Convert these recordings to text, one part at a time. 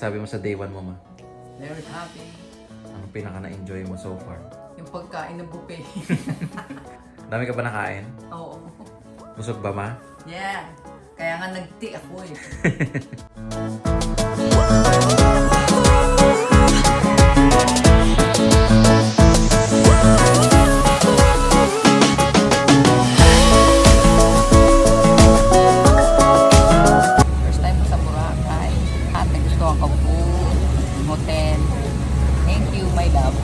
masasabi mo sa day 1 mo, ma? Very happy. Ang pinaka na-enjoy mo so far? Yung pagkain ng buffet. Dami ka ba nakain? Oo. Busog ba, ma? Yeah. Kaya nga nagti ako eh. First time ko sa Boracay. At nagustuhan ko food, hotel. Thank you, my love.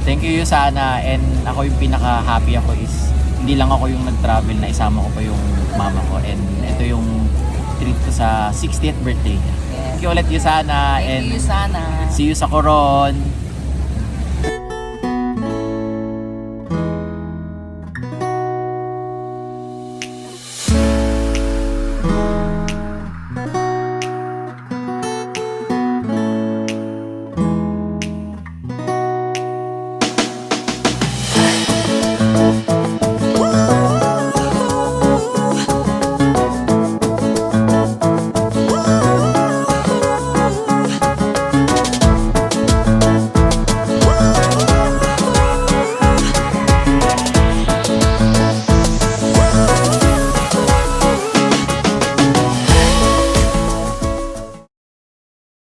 Thank you Yusana, and ako yung pinaka-happy ako is hindi lang ako yung nag-travel na isama ko pa yung mama ko, and ito yung treat ko sa 60th birthday niya. Yes. Thank you ulit Yusana, and Thank you, Sana. see you sa Coron.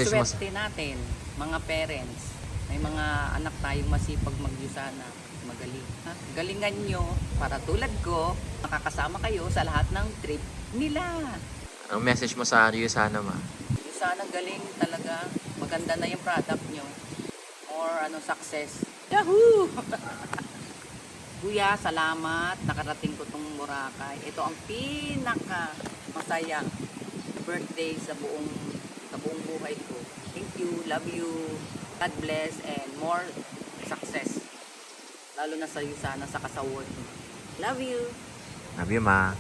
Swerte natin, mga parents. May mga anak tayong masipag mag-Yusana. Magaling. Ha? Galingan nyo para tulad ko, makakasama kayo sa lahat ng trip nila. Ang message mo sa Yusana, ma? Yusana galing talaga. Maganda na yung product nyo. Or success. Yahoo! Kuya, salamat. Nakarating ko tong Boracay. Ito ang pinaka masaya birthday sa buong buhay ko. Thank you, love you, God bless, and more success. Lalo na sa Yusana, sa kasawod. Love you! Love you, ma.